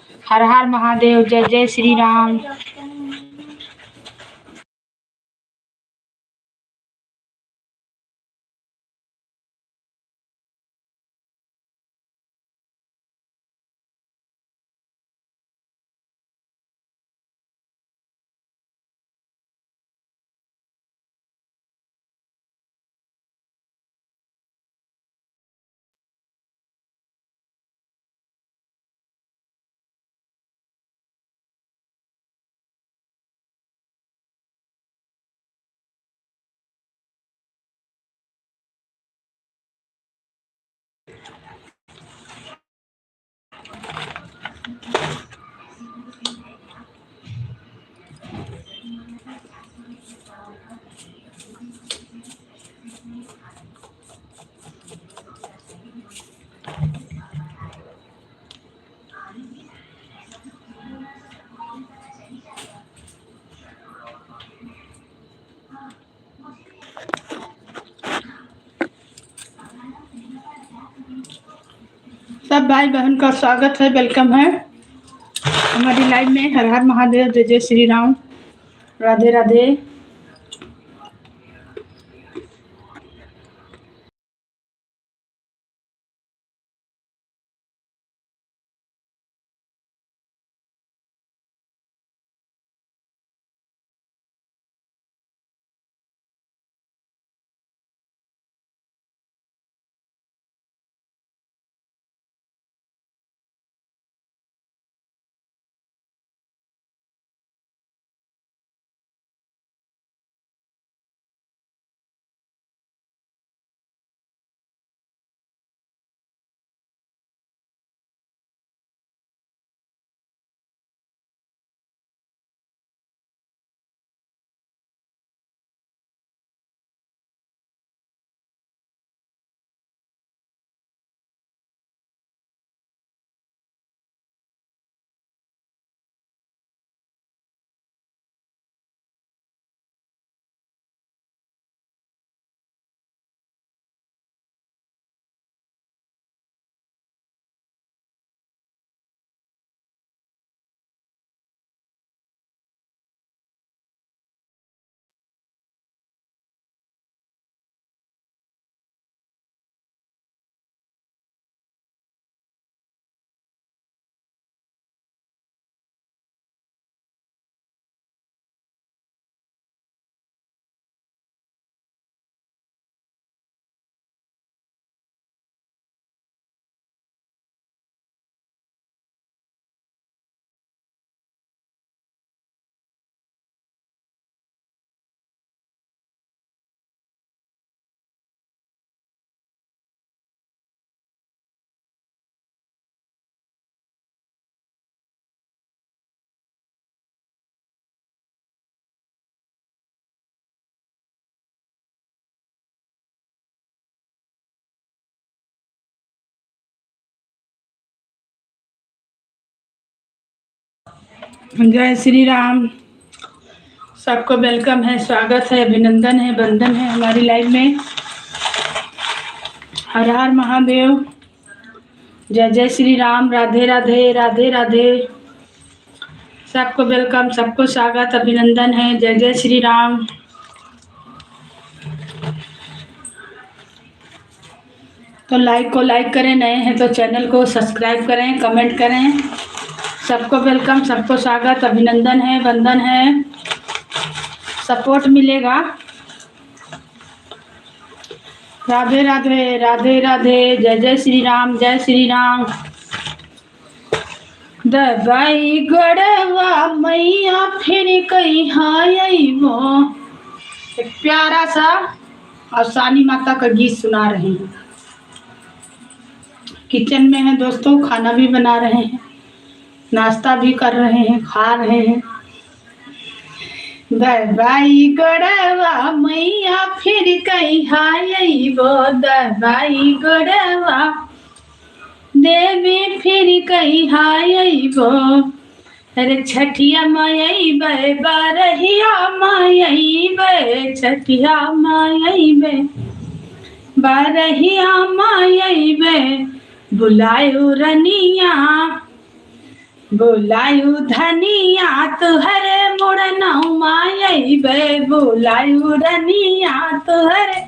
हर हर महादेव। जय जय श्री राम। सब भाई बहन का स्वागत है, वेलकम है हमारी लाइव में। हर हर महादेव। जय जय श्री राम। राधे राधे। जय श्री राम। सबको वेलकम है, स्वागत है, अभिनंदन है, वंदन है हमारी लाइव में। हर हर महादेव। जय जय श्री राम। राधे राधे। राधे राधे। सबको वेलकम, सबको स्वागत, अभिनंदन है। जय जय श्री राम। तो लाइक को लाइक करें, नए हैं तो चैनल को सब्सक्राइब करें, कमेंट करें। सबको वेलकम, सबको स्वागत, अभिनंदन है, वंदन है। सपोर्ट मिलेगा। राधे राधे। राधे राधे। जय जय श्री राम। जय श्री राम। दबाई गड़वा मैया फिर कहीं वो। एक प्यारा सा अवसानी माता का गीत सुना रहे हैं। किचन में है दोस्तों, खाना भी बना रहे हैं, नाश्ता भी कर रहे हैं, खा रहे हैं। दबाई गड़वा मैया फिर कहीं वो। दबाई गड़वा देवी फिर कहीं वो। अरे छठिया माई बे बारहिया माई बे। छठिया माई बे बारहिया माई बे। बुलायो रनिया बोलायु धनिया तुहरे मोर नौमा अइबे बोलायु धनिया तुहरे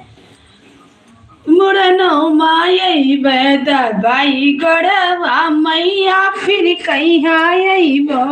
मोर नौमा अइबे दबाई गढ़वा मैया फिर कहिया अइबो।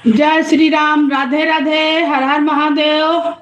जय श्री राम, राधे राधे, हर हर महादेव।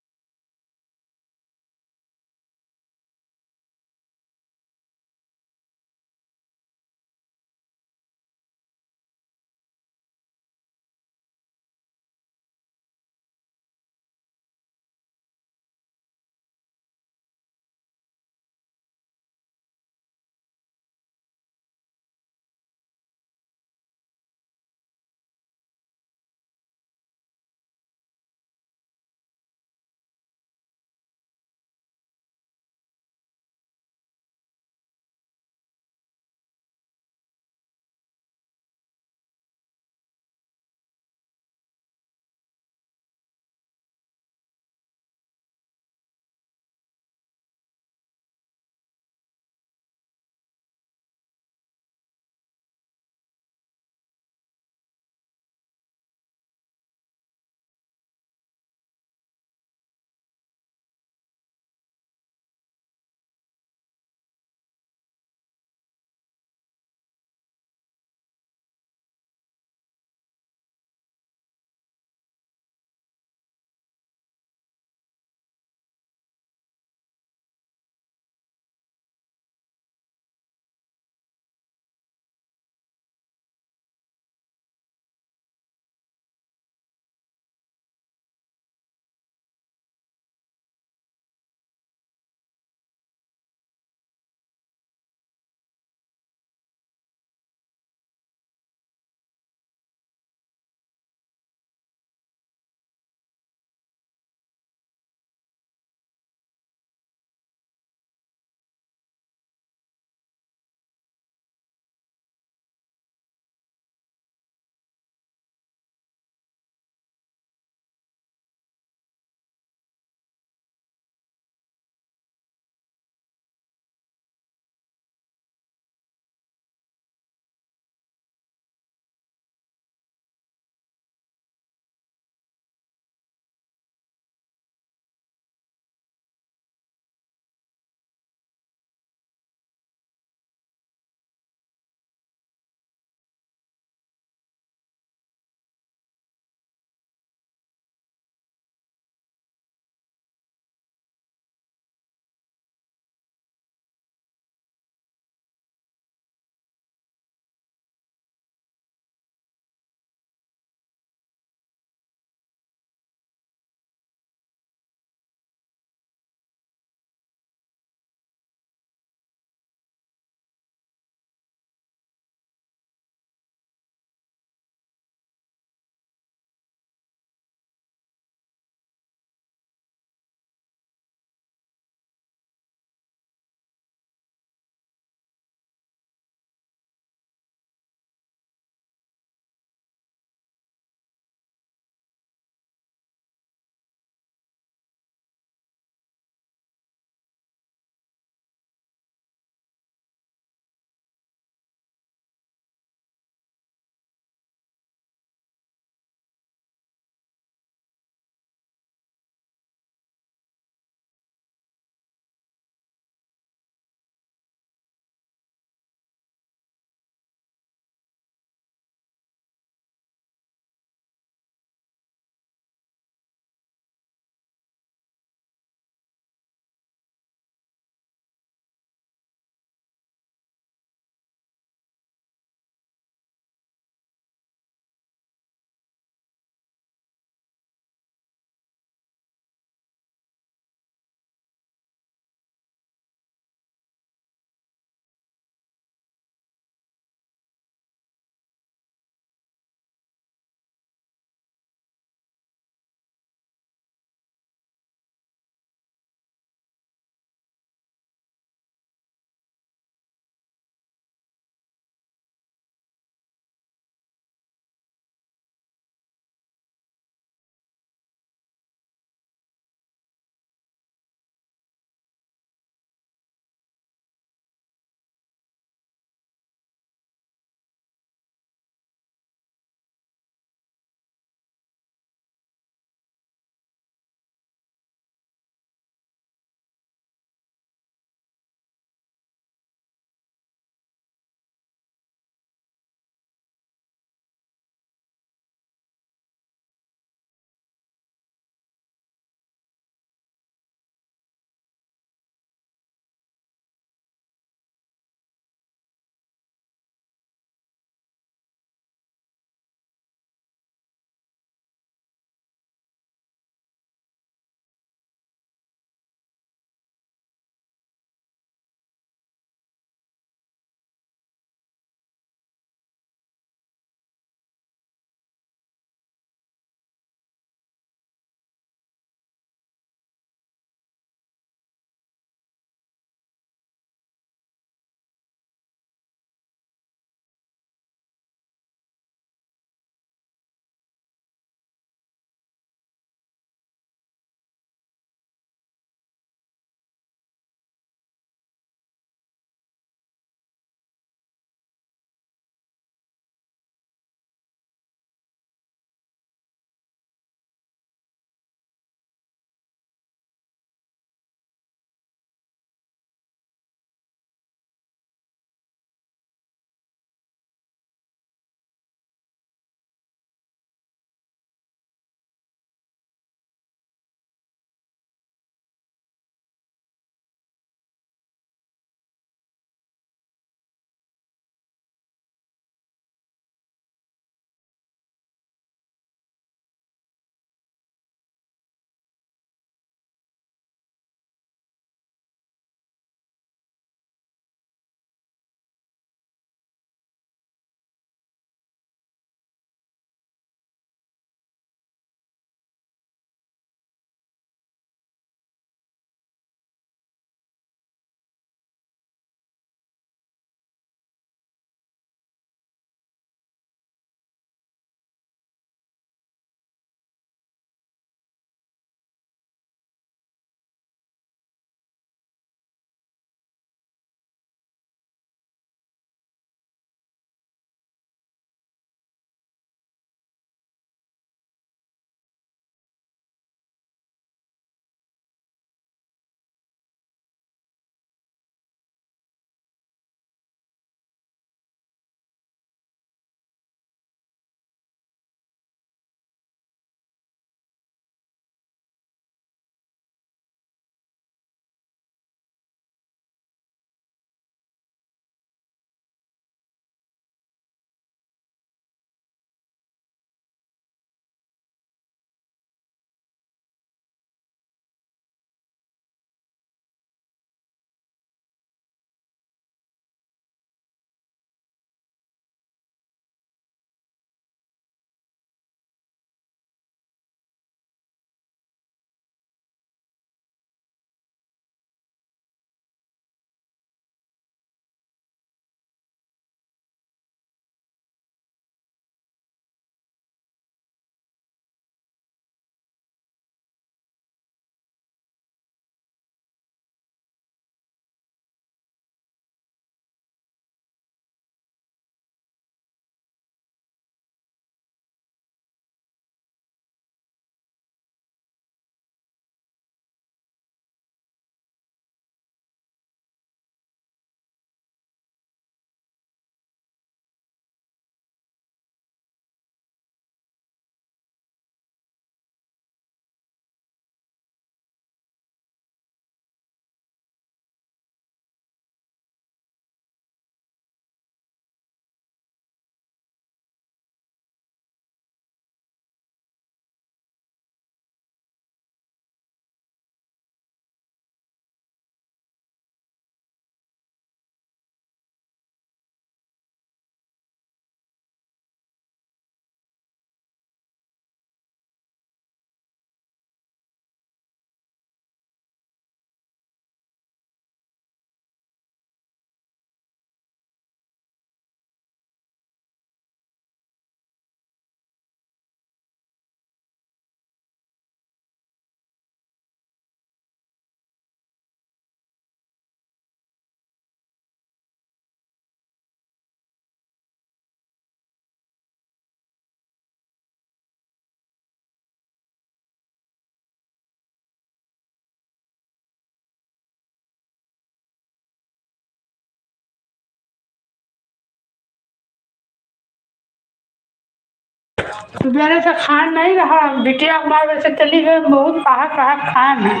सुबह से खा नहीं रहा, बिटिया हमारे वैसे चली गई, बहुत कहा कहा खाए हैं।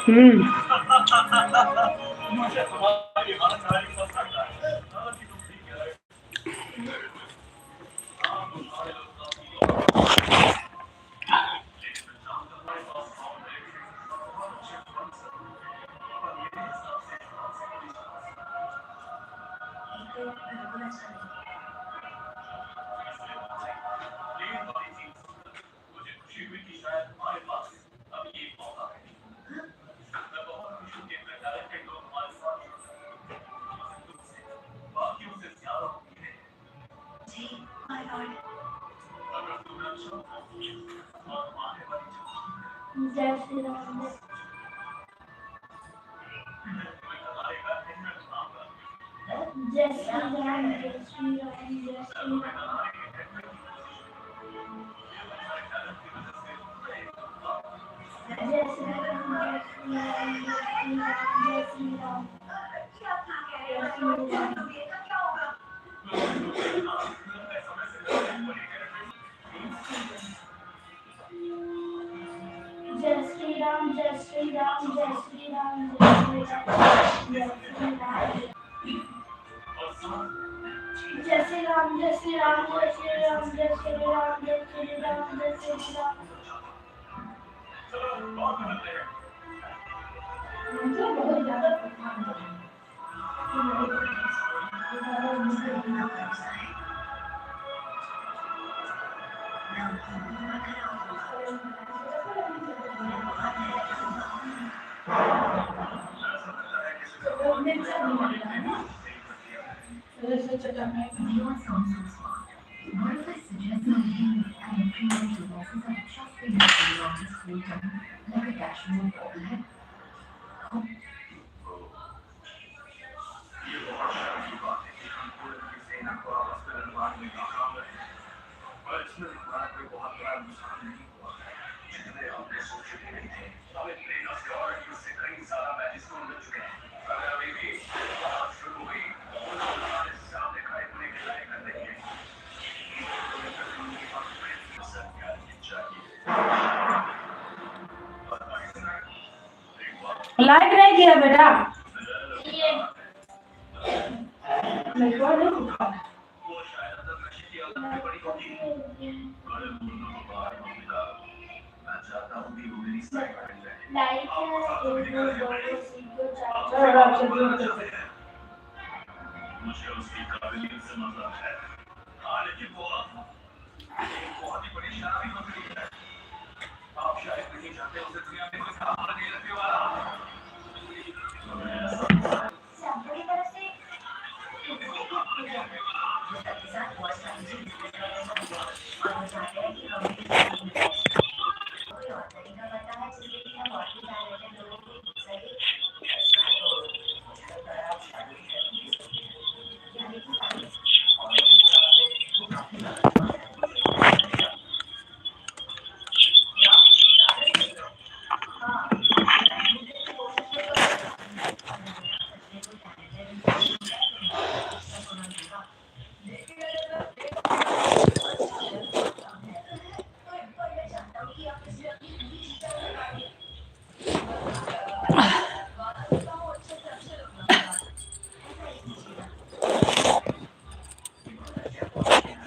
हम्म। जय श्री राम। जय श्री राम। जय श्री राम। जय श्री राम। जय श्री राम। जय श्री राम। जय श्री राम। जय श्री राम। जय श्री राम। जय श्री राम। जय श्री राम। जय श्री राम। जय श्री राम। जय श्री राम। जय श्री राम। जय श्री राम। जय श्री राम। जय श्री राम। जय श्री राम। लाइक नहीं किया बेटा।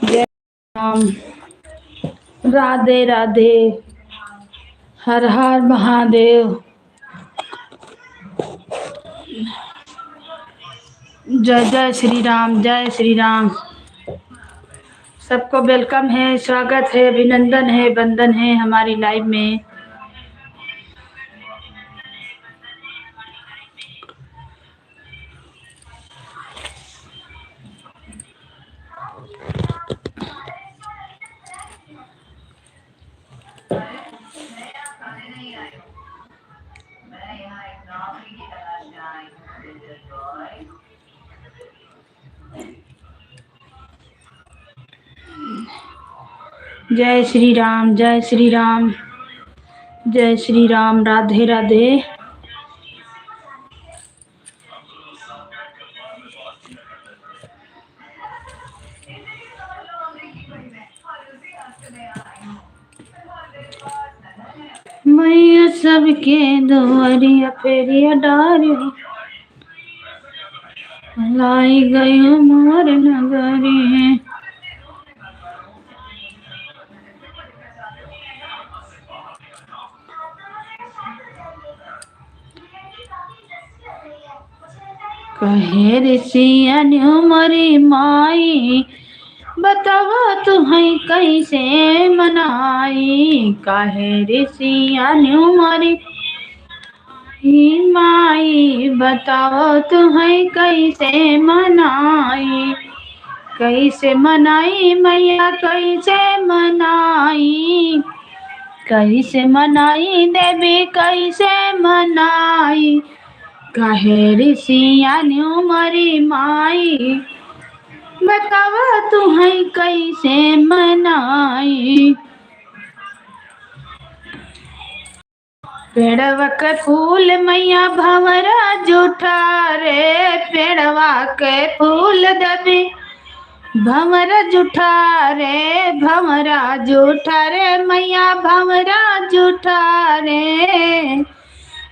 जय राम। राधे राधे। हर हर महादेव। जय जय श्री राम। जय श्री राम। सबको वेलकम है, स्वागत है, अभिनंदन है, वंदन है हमारी लाइव में। जय श्री राम। जय श्री राम। जय श्री राम। राधे राधे। मैया सबके दुआरिया फेरिया डारी लाई गई मोर नगरी। कहे ऋषिया मरी माई बतावा तुम्हें कैसे मनाई। कहे ऋषिया मरी माई बताओ तुम्हें कैसे मनाई। कैसे मनाई मैया कैसे मनाई। कैसे मनाई देवी कैसे मनाई। कहे ऋषिया मरी माई बतावा तुम्हें कैसे मनाई। पेड़वा के फूल मैया भंवरा जूठा रे। पेड़वा के फूल देवी भंवरा जूठा रे। भंवरा जूठा रे मैया भंवरा जूठा रे।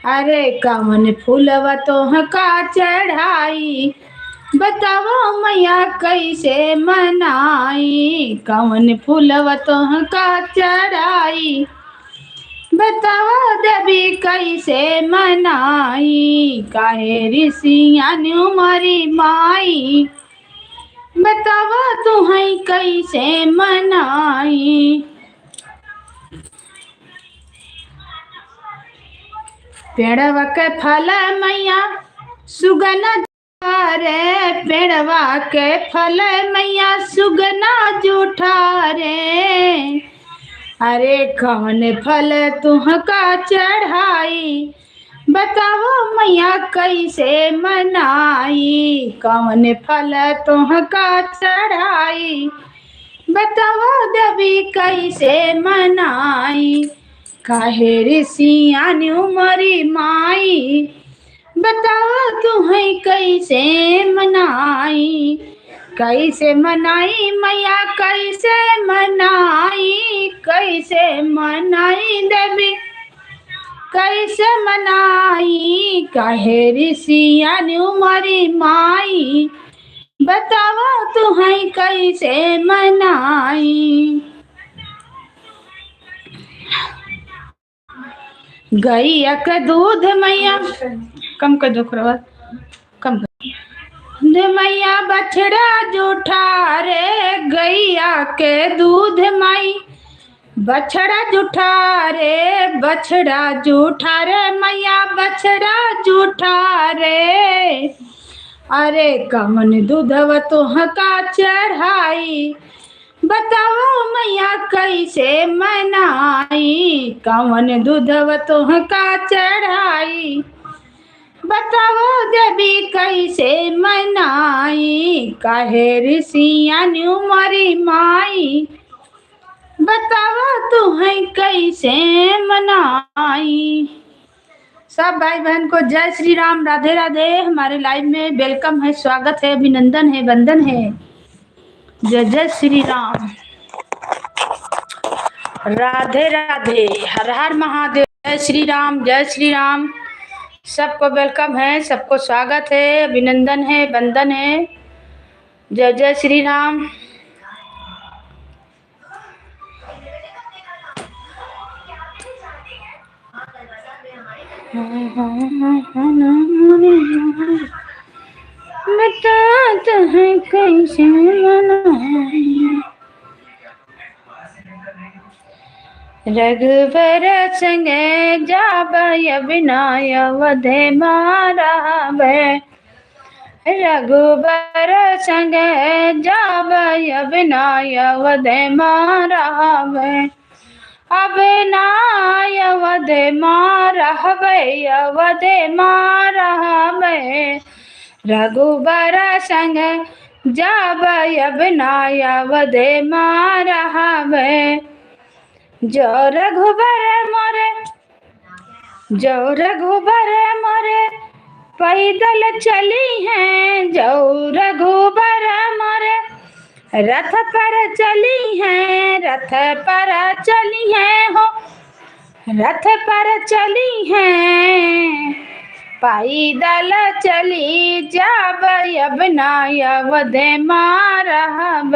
अरे कवन फूलवा तोहका चढ़ाई बताओ मैया कैसे मनाई। कवन फूलवा तोहका चढ़ाई बताओ देवी कैसे मनाई। काहे ऋषिया मरी माई बताओ तुम्हें कैसे मनाई। पेड़वा के फल मैया सुगना रे। पेड़वा के फल मैया सुगना जूठा रे। अरे कौन फल तुहका चढ़ाई बताओ मैया कैसे मनाई। कौन फल तुहका चढ़ाई बताओ देवी कैसे मनाई। काहे ऋषिया मरी माई बताओ तुम्हें कैसे मनाई। कैसे मनाई मैया कैसे मनाई। कैसे मनाई देवी कैसे मनाई। कहे ऋषिया मरी माई बताओ तुम्हें कैसे मनाई। गैया का दूध मैया कम कर दो कम कर मैया बछड़ा जूठा रे। गैया के दूध माई बछड़ा जूठा रे। बछड़ा जूठा रे मैया बछड़ा जूठा रे। अरे कमन दूधवा तोहका चढ़ाई बताओ मैया कैसे मनाई। कवन दूधवा तोहका चढ़ाई बताओ देवी कैसे मनाई। काहे ऋषिया मरी माई बताओ तुम्हें कैसे मनाई। सब भाई बहन को जय श्री राम, राधे राधे। हमारे लाइव में वेलकम है, स्वागत है, अभिनंदन है, वंदन है। जय जय श्री राम, राधे राधे, हर हर महादेव। जय श्री राम, जय श्री राम। सबको वेलकम है, सबको स्वागत है, अभिनंदन है, वंदन है। जय जय श्री राम। बताते हैं कैसे मनाई। रघुबर संगे जाबय विनाय वधे मारावे। रघुबर संगे जाबय विनाय वधे मारावे। अविनाय वधे मारावे वधे मारावे। रघुबर संग जाबय विनाय वधे मारावे। जो रघुबर मोरे जो रघुबर मोरे पैदल चली हैं। जो रघुबर मोरे रथ पर चली हैं, रथ पर चली हैं हो, रथ पर चली हैं, पैदल चली जाब अब ना अवध मारब,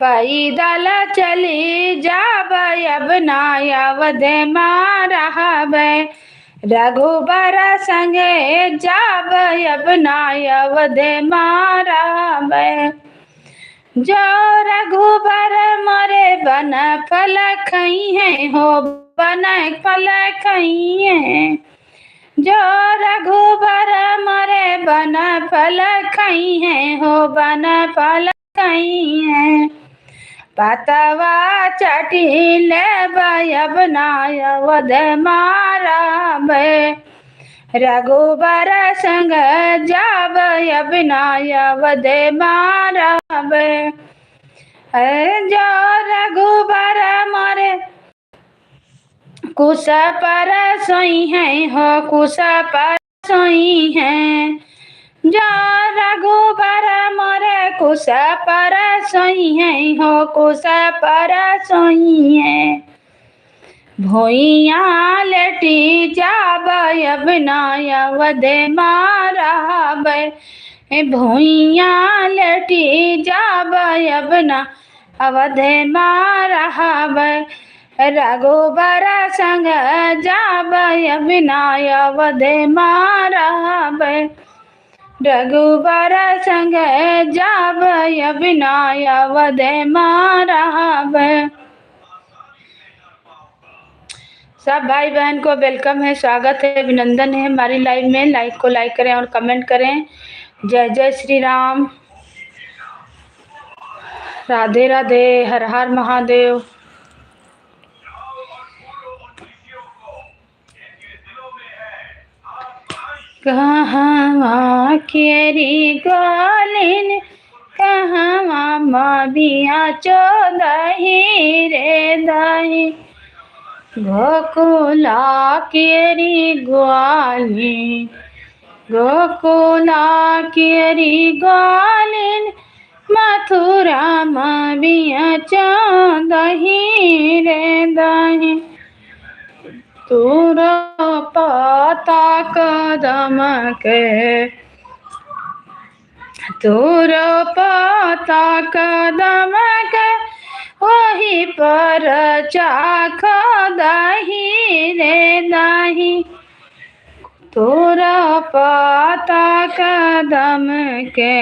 पैदल चली जाब अब ना अवध मारब, रघुबर संगे जाब अब ना अवध मारब, जो रघुबर मोरे बन फल खई है हो, बन फल खई है, जो रघुबर मोरे बन फल खई है हो, बन फल खई है, पतवा चटी लेब अब ना अवध मारब, रघुबर संग जाब अब ना अवध मारब, जो रघुबर मोरे कुश पर सोई है हो, कुश पर सोई है, जो रघुबर मोरे कुश पर सोई है हो, कुश पर सोई है, भुइया लेटी जाब अब ना अवध मारब, भुइया लेटी जाब अब ना अवध मारब, रघुबर संग जाब अब ना अवध मारब, रघुबर संग जाब अब ना अवध मारब। सब भाई बहन को वेलकम है, स्वागत है, अभिनंदन है हमारी लाइव में। लाइक को लाइक करें और कमेंट करें। जय जय श्री राम, राधे राधे, हर हर महादेव। कहवा केरी गोलिन, कहवा मबिया चोदही रे दही, गोकुला केरी ग्वालिन, गोकुला केरी ग्वालिन, मथुरा मबिया चोदही रे दही, तूर पता कदम के, तूर पता कदम के, वही पर चाख दही रे दही, तूर पता कदम के।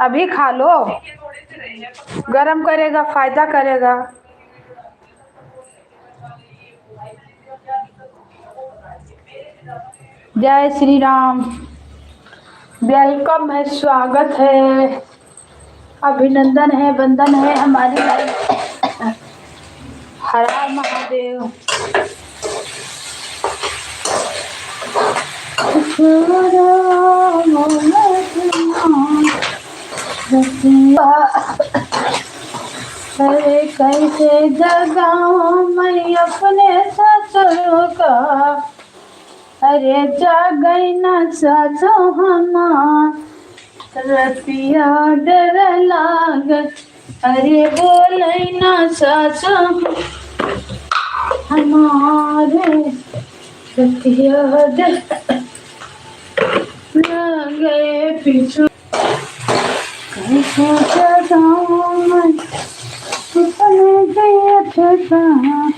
अभी खा लो, गरम करेगा, फायदा करेगा। जय श्री राम। वेलकम है, स्वागत है, अभिनंदन है, वंदन है हमारी लाइफ। हर हर महादेव। अरे कैसे जगाऊं मैं अपने ससुर का, अरे जागई न सासो हमार, रतिया डर लाग, अरे बोलई न सासो हमारे, रतिया डर गए पीछू। कैसे जगाऊं मैं अपने गए ठिकाना,